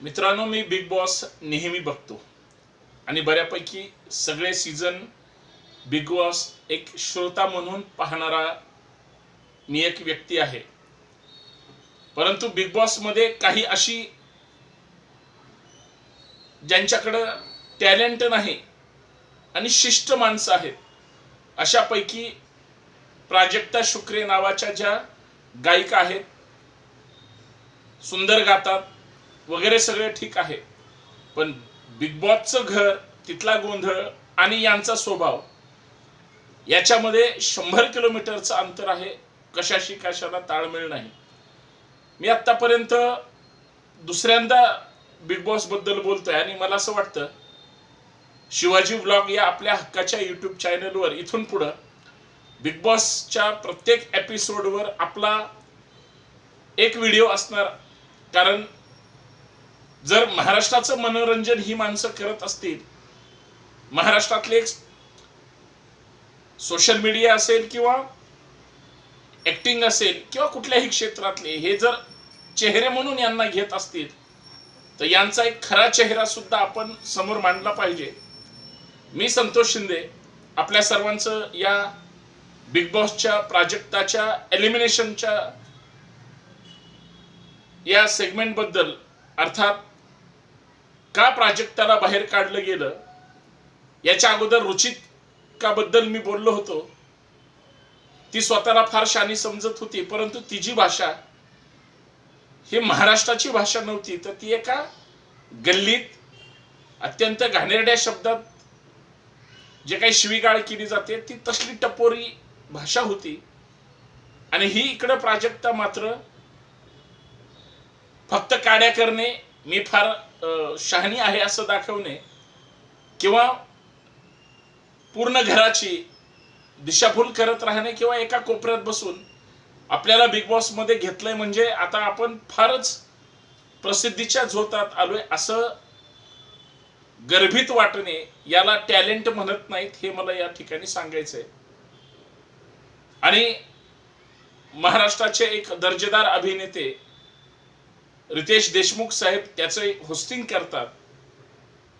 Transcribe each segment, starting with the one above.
मित्रांनो, मी big boss नेहमी बघतो आणि बऱ्यापैकी सगळे सीझन बिग बॉस एक श्रोता म्हणून पाहणारा मी एक व्यक्ती आहे. परंतु बिग बॉस मध्ये काही अशी ज्यांच्याकडे टॅलेंट नाही आणि शिष्ट माणसं आहेत, अशापैकी प्राजक्ता शुक्रे नावाच्या ज्या गायिका आहेत, सुंदर गातात वगैरे सगळे ठीक आहे, पण बिग बॉसचं घर, तिथला गोंधळ आणि यांचा स्वभाव याच्यामध्ये 100 किलोमीटरचं अंतर आहे. कशाशी कशाला ताळमेळ नाही. मी आतापर्यंत दुसऱ्यांदा बिग बॉस बद्दल बोलतोय आणि मला असं वाटतं शिवाजी व्लॉग या आपल्या हक्काच्या YouTube चॅनलवर इथून पुढे बिग बॉसच्या प्रत्येक एपिसोडवर आपला एक व्हिडिओ असणार. कारण जर महाराष्ट्राचं मनोरंजन ही माणसं करत असतील, महाराष्ट्रातले सोशल मीडिया असेल किंवा ऍक्टिंग असेल किंवा कुठल्याही क्षेत्रातले हे जर चेहरे म्हणून यांना घेत असतील, तर यांचा एक खरा चेहरा सुद्धा आपण समोर मांडला पाहिजे. मी संतोष शिंदे आपल्या सर्वांचं या बिग बॉसच्या प्राजक्ताच्या एलिमिनेशनच्या या सेगमेंट बद्दल, अर्थात का प्राजक्ताला बाहेर काढलं गेलं, याच्या अगोदर रुचिका बद्दल मी बोललो होतो. ती स्वतःला फार शानी समजत होती, परंतु तिची भाषा ही महाराष्ट्राची भाषा नव्हती, तर ती एका गल्लीत अत्यंत घाणेरड्या शब्दात जे काही शिवीगाळ केली जाते ती तसली टपोरी भाषा होती. आणि ही इकडे प्राजक्ता मात्र फक्त काड्या करणे, मी फार शहाणी आहे असं दाखवणे किंवा पूर्ण घराची दिशाभूल करत राहणे किंवा एका कोपऱ्यात बसून आपल्याला बिग बॉस मध्ये घेतलंय म्हणजे आता आपण फारच प्रसिद्धीच्या झोतात आलोय असं गर्भित वाटणे, याला टॅलेंट म्हणत नाहीत, हे मला या ठिकाणी सांगायचंय. आणि महाराष्ट्राचे एक दर्जेदार अभिनेते रितेश देशमुख साहेब त्याचे होस्टिंग करतात.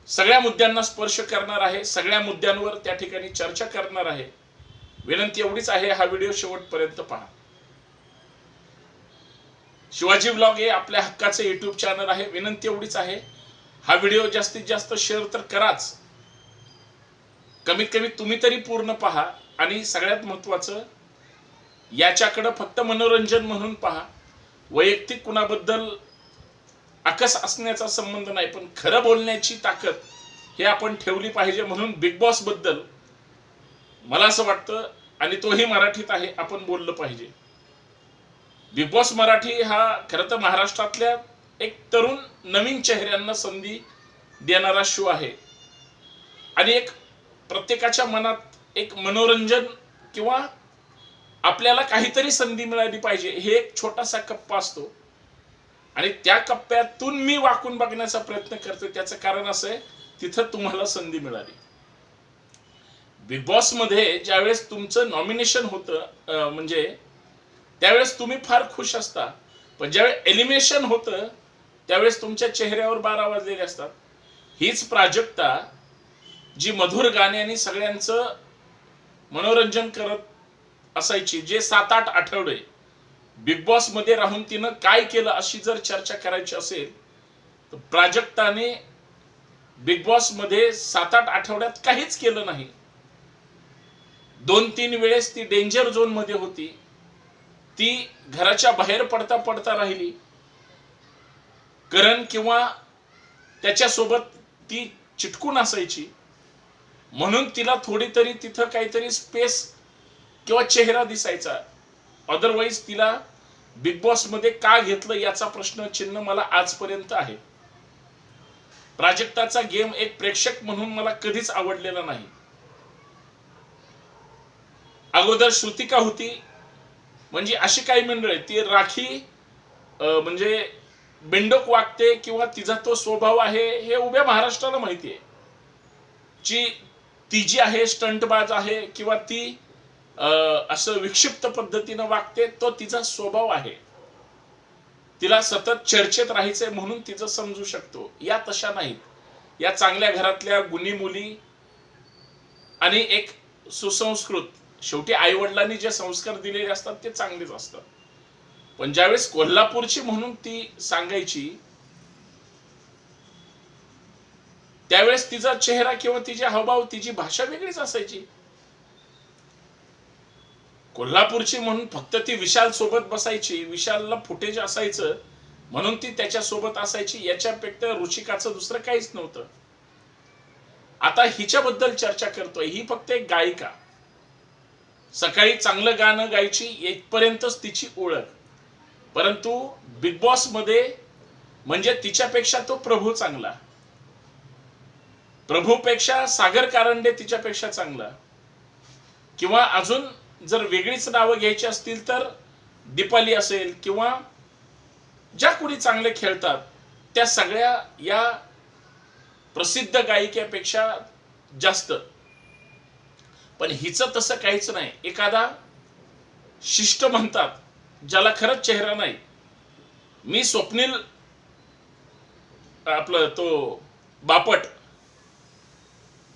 सगळ्या मुद्द्यांना स्पर्श करणार आहे, सगळ्या मुद्द्यांवर त्या ठिकाणी चर्चा करणार आहे. विनंती एवढीच आहे, हा व्हिडिओ शेवटपर्यंत पहा. शिवाजी व्लॉग हे आपल्या हक्काचे YouTube चॅनल आहे. विनंती एवढीच आहे, हा व्हिडिओ जास्तीत जास्त शेअर तर कराच, कमीत कमी तुम्ही तरी पूर्ण पहा. आणि सगळ्यात महत्त्वाचं, याच्याकडे फक्त मनोरंजन म्हणून पहा. वैयक्तिक कुणाबद्दल आकस असण्याचा संबंध नाही, पण खरं बोलण्याची ताकद हे आपण ठेवली पाहिजे. म्हणून बिग बॉस बद्दल मला असं वाटतं, आणि तोही मराठीत आहे, आपण बोललं पाहिजे. बिग बॉस मराठी हा खरं तर महाराष्ट्रातल्या एक तरुण नवीन चेहऱ्यांना संधी देणारा शो आहे. आणि एक प्रत्येकाच्या मनात एक मनोरंजन किंवा आपल्याला काहीतरी संधी मिळाली पाहिजे, हे एक छोटासा कप्पा असतो. आणि त्या कप्प्यातून मी वाकून बघण्याचा प्रयत्न करतो. त्याचं कारण असं आहे, तिथं तुम्हाला संधी मिळाली. बिग बॉस मध्ये ज्यावेळेस तुमचं नॉमिनेशन होतं, म्हणजे त्यावेळेस तुम्ही फार खुश असता, पण ज्यावेळेस एलिमिनेशन होतं त्यावेळेस तुमच्या चेहऱ्यावर 12 वाजलेले असतात. हीच प्राजक्ता जी मधुर गाण्याने सगळ्यांचं मनोरंजन करत असायची, जे 7-8 आठवडे बिग बॉस मध्ये राहून तिनं काय केलं अशी जर चर्चा करायची असेल, तर प्राजक्ताने बिग बॉस मध्ये 7-8 आठवड्यात काहीच केलं नाही. 2-3 वेळेस ती डेंजर झोन मध्ये होती. ती घराच्या बाहेर पडता पडता राहिली. करण किंवा त्याच्यासोबत ती चिटकून असायची, म्हणून तिला थोडी तरी तिथं काहीतरी स्पेस किंवा चेहरा दिसायचा. अदरवाईज तिला बिग बॉस मध्ये का घेतलं याचा प्रश्न चिन्ह मला आजपर्यंत आहे. प्राजक्ताचा गेम एक प्रेक्षक म्हणून मला कधीच आवडलेला नाही. अगोदर श्रुतिका होती, म्हणजे अशी काही मंडळी, ती राखी म्हणजे बेंडोक वागते किंवा तिचा तो स्वभाव आहे हे उभ्या महाराष्ट्राला माहिती आहे. ती जी आहे स्टंटबाज आहे किंवा ती असं विक्षिप्त पद्धतीने वागते, तो तिचा स्वभाव आहे. तिला सतत चर्चेत राहायचंय म्हणून तिचं समजू शकतो. या तशा नाहीत. या चांगल्या घरातल्या गुणी मुली आणि एक सुसंस्कृत, शेवटी आई वडिलांनी जे संस्कार दिलेले असतात ते चांगलेच असतात. पण ज्यावेळेस कोल्हापूरची म्हणून ती सांगायची, त्यावेळेस तिचा चेहरा किंवा तिचे हावभाव, तिची भाषा वेगळीच असायची. कोल्हापूरची म्हणून फक्त ती विशाल सोबत बसायची, विशालला फुटेज असायचं म्हणून ती त्याच्या सोबत असायची, याच्यापेक्षा रुचिकाचं दुसरं काहीच नव्हतं. आता हिच्याबद्दल चर्चा करतोय. ही फक्त एक गायिका, सकाळी चांगलं गाणं गायची इथपर्यंतच तिची ओळख. परंतु बिग बॉस मध्ये म्हणजे तिच्यापेक्षा तो प्रभू चांगला, प्रभूपेक्षा सागर कारंडे तिच्यापेक्षा चांगला, किंवा अजून जर वेगळीच नावं घ्यायची असतील तर दीपाली असेल, किंवा ज्या कोणी चांगले खेळतात त्या सगळ्या या प्रसिद्ध गायिकेपेक्षा जास्त. पण हिचं तसं काहीच नाही. एखादा शिष्ट म्हणतात ज्याला खरंच चेहरा नाही. मी स्वप्नील आपलं तो बापट,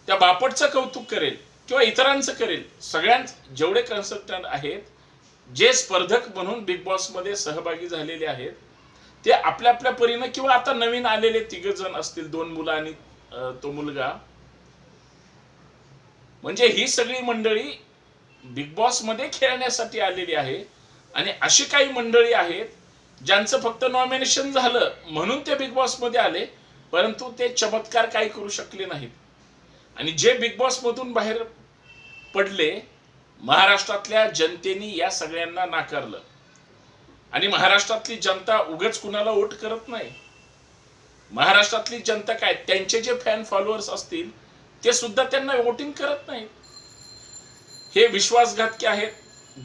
त्या बापटचं कौतुक करेल किंवा इतरांचं करेल. सगळ्यांचे जेवढे कन्सल्टंट आहेत, जे स्पर्धक म्हणून बिग बॉस मध्ये सहभागी झालेले आहेत, ते आपल्या आपल्या परीने, किंवा आता नवीन आलेले 3 जण असतील, 2 मुलं आणि तो मुलगा, म्हणजे ही सगळी मंडळी बिग बॉस मध्ये खेळण्यासाठी आलेली आहे. आणि अशी काही मंडळी आहेत ज्यांचं फक्त नॉमिनेशन झालं म्हणून ते बिग बॉस मध्ये आले, परंतु ते चमत्कार काही करू शकले नाहीत. आणि जे बिग बॉस मधून बाहेर पडले, महाराष्ट्रातल्या जनतेने या सगळ्यांना नाकारलं. आणि महाराष्ट्रातली जनता उगाच कुणाला वोट करत नाही. महाराष्ट्रातली जनता काय, त्यांचे जे फॅन फॉलोअर्स असतील ते सुद्धा त्यांना वोटिंग करत नाहीत. हे विश्वासघातकी आहेत.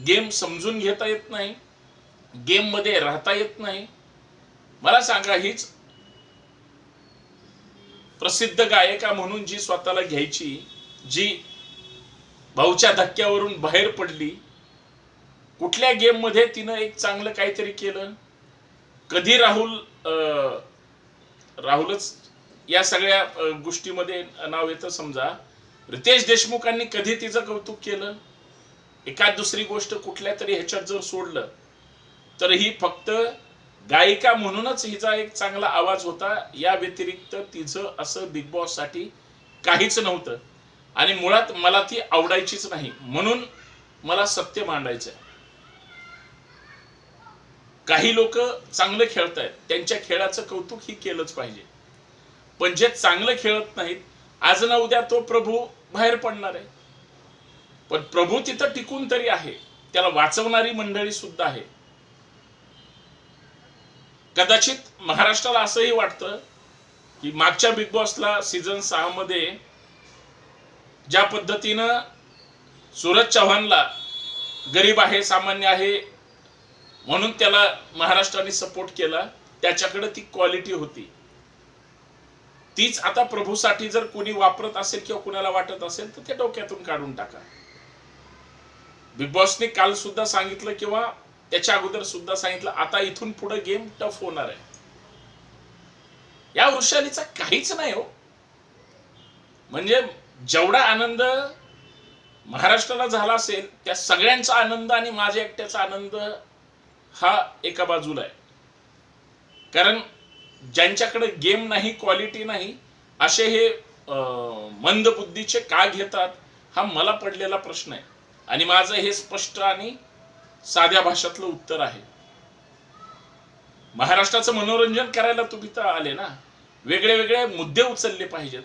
गेम समजून घेता येत नाही, गेम मध्ये राहता येत नाही. मला सांगा, हीच प्रसिद्ध गायिका म्हणून जी स्वतःला घ्यायची, जी भाऊच्या धक्क्यावरून बाहेर पडली, कुठल्या गेम मध्ये तिनं एक चांगलं काहीतरी केलं? कधी राहुलच या सगळ्या गोष्टीमध्ये नाव येतं. समजा रितेश देशमुखांनी कधी तिचं कौतुक केलं? एखाद दुसरी गोष्ट कुठल्या तरी ह्याच्यात जर सोडलं तर ही फक्त गायिका म्हणूनच हिचा एक चांगला आवाज होता. या व्यतिरिक्त तिचं असं बिग बॉस साठी काहीच नव्हतं. आणि मुळात मला ती आवडायचीच नाही. म्हणून मला सत्य मांडायचंय. काही लोक चांगले खेळतायत, त्यांच्या खेळाचं कौतुक ही केलंच पाहिजे. पण जे चांगलं खेळत नाहीत, आज ना उद्या तो प्रभू बाहेर पडणार आहे. पण प्रभू तिथं टिकून तरी आहे, त्याला वाचवणारी मंडळी सुद्धा आहे. कदाचित महाराष्ट्राला असंही वाटतं की मागच्या बिग बॉसला सीझन 6 मध्ये ज्या पद्धतीनं सूरज चव्हाणला, गरीब आहे, सामान्य आहे म्हणून त्याला महाराष्ट्राने सपोर्ट केला, त्याच्याकडे ती क्वालिटी होती. तीच आता प्रभूसाठी जर कोणी वापरत असेल किंवा कुणाला वाटत असेल तर ते डोक्यातून काढून टाका. बिग बॉसने काल सुद्धा सांगितलं किंवा त्याच्या अगोदर सुद्धा सांगितलं, आता इथून पुढे गेम टफ होणार आहे. या वृषालीचा काहीच नाही हो. म्हणजे जेवढा आनंद महाराष्ट्राला झाला असेल त्या सगळ्यांचा आनंद आणि माझ्या एकट्याचा आनंद हा एका बाजूला आहे. कारण ज्यांच्याकडे गेम नाही, क्वालिटी नाही, असे हे मंद बुद्धीचे का घेतात, हा मला पडलेला प्रश्न आहे. आणि माझं हे स्पष्ट आणि साध्या भाषातलं उत्तर आहे. महाराष्ट्राचं मनोरंजन करायला तुम्ही तर आले ना, वेगळे वेगळे मुद्दे उचलले पाहिजेत.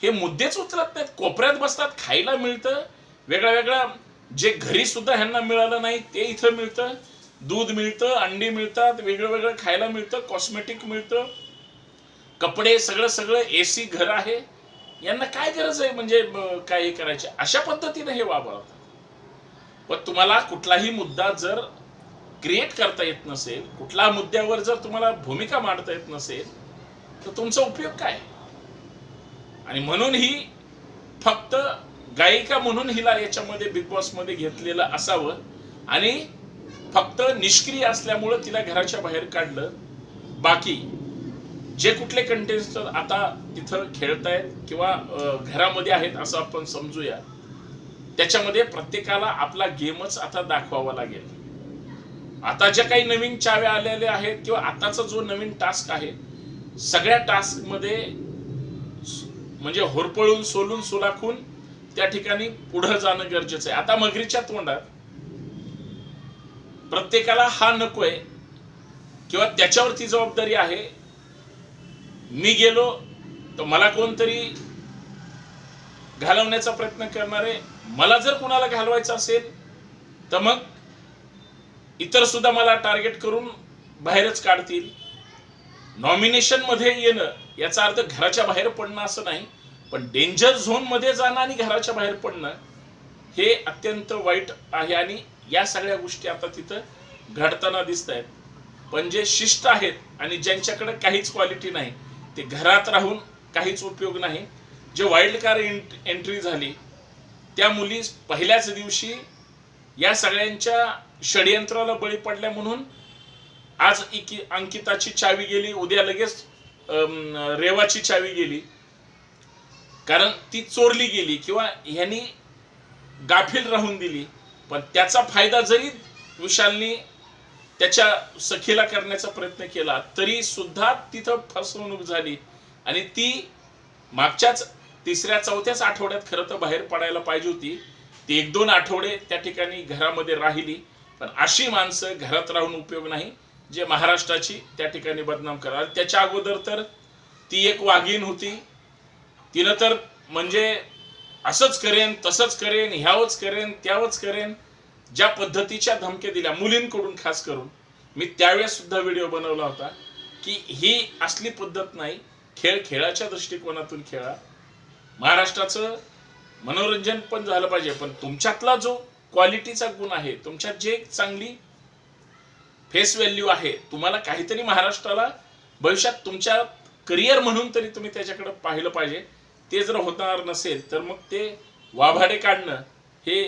हे मुद्देच उचलत नाहीत. कोपऱ्यात बसतात, खायला मिळतं वेगळं वेगळं, जे घरी सुद्धा ह्यांना मिळालं नाही ते इथं मिळतं. दूध मिळतं, अंडी मिळतात, वेगळं वेगळं खायला मिळतं, कॉस्मेटिक मिळतं, कपडे, सगळं एसी घर आहे. यांना काय गरज आहे म्हणजे काय हे करायचे? अशा पद्धतीने हे वापरतात. पण तुम्हाला कुठलाही मुद्दा जर क्रिएट करता येत नसेल, कुठल्या मुद्द्यावर जर तुम्हाला भूमिका मांडता येत नसेल तर तुमचा उपयोग काय? आणि म्हणून ही फक्त गायिका म्हणून हिला याच्यामध्ये बिग बॉस मध्ये घेतलेलं असावं आणि फक्त निष्क्रिय असल्यामुळे तिला घराच्या बाहेर काढलं बाकी जे कुठले कंटेस्टर आता तिथं खेळतायत किंवा घरामध्ये आहेत असं आपण समजूया, त्याच्यामध्ये प्रत्येकाला आपला गेमच आता दाखवावा लागेल. आता ज्या काही नवीन चाव्या आलेल्या आहेत किंवा आताचा जो नवीन टास्क आहे, सगळ्या टास्क मध्ये म्हणजे होरपळून सोलून सुलाखून त्या ठिकाणी पुढे जाणं गरजेचं आहे. आता मगरीच्या तोंडात प्रत्येकाला हा नकोय किंवा त्याच्यावरती जबाबदारी आहे. मी गेलो तर मला कोणतरी घालवण्याचा प्रयत्न करणारे, मला जर कुणाला घालवायचं असेल तर मग इतर सुद्धा मला टार्गेट करून बाहेरच काढतील. नॉमिनेशन मध्ये येणं याचा अर्थ घराच्या बाहेर पडणं असं नाही, पण डेंजर झोन मध्ये जाणं आणि घराच्या बाहेर पडणं हे अत्यंत वाईट आहे. आणि या सगळ्या गोष्टी आता तिथं घडताना दिसत आहेत. पण जे शिष्ट आहेत आणि ज्यांच्याकडे काहीच क्वालिटी नाही, ते घरात राहून काहीच उपयोग नाही. जे वाईल्ड कार्ड एंट्री झाली त्या मुली पहिल्याच दिवशी या सगळ्यांच्या षडयंत्राला बळी पडल्या, म्हणून आज अंकिताची चावी गेली, उद्या लगेच रेवाची चावी गेली, कारण ती चोरली गेली किंवा ह्यांनी गाफील राहून दिली. पण त्याचा फायदा जरी विशालनी त्याच्या सखीला करण्याचा प्रयत्न केला तरी सुद्धा तिथं फसवणूक झाली आणि ती मागच्याच तिसऱ्या चौथ्याच आठवड्यात खरं तर बाहेर पडायला पाहिजे होती. ती 1-2 आठवडे त्या ठिकाणी घरामध्ये राहिली. पण अशी माणसं घरात राहून उपयोग नाही जे महाराष्ट्राची त्या ठिकाणी बदनाम करा. त्याच्या अगोदर तर ती एक वाघीण होती, तिनं तर म्हणजे असंच करेन तसंच करेन ह्यावच करेन त्यावच करेन ज्या पद्धतीच्या धमक्या दिल्या मुलींकडून, खास करून मी त्यावेळेस सुद्धा व्हिडिओ बनवला होता की ही असली पद्धत नाही. खेळ खेळाच्या दृष्टिकोनातून खेळा. महाराष्ट्राचं मनोरंजन पण झालं पाहिजे, पण तुमच्यातला जो क्वालिटीचा गुण आहे, तुमच्यात जे चांगली फेस व्हॅल्यू आहे, तुम्हाला काहीतरी महाराष्ट्राला भविष्यात तुमच्या करिअर म्हणून तरी तुम्ही त्याच्याकडे पाहिलं पाहिजे. ते जर होणार नसेल तर मग ते वाभाडे काढणं हे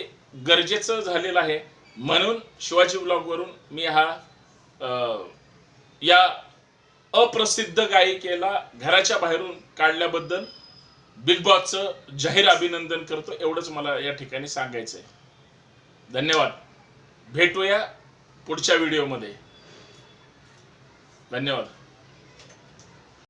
गरजेचं झालेलं आहे. म्हणून शिवाजी ब्लॉग वरून मी या अप्रसिद्ध गायिकेला घराच्या बाहेरून काढल्याबद्दल बिग बॉसचं जाहीर अभिनंदन करतो. एवढंच मला या ठिकाणी सांगायचं आहे. धन्यवाद. भेटूया पुढच्या व्हिडिओमध्ये. धन्यवाद.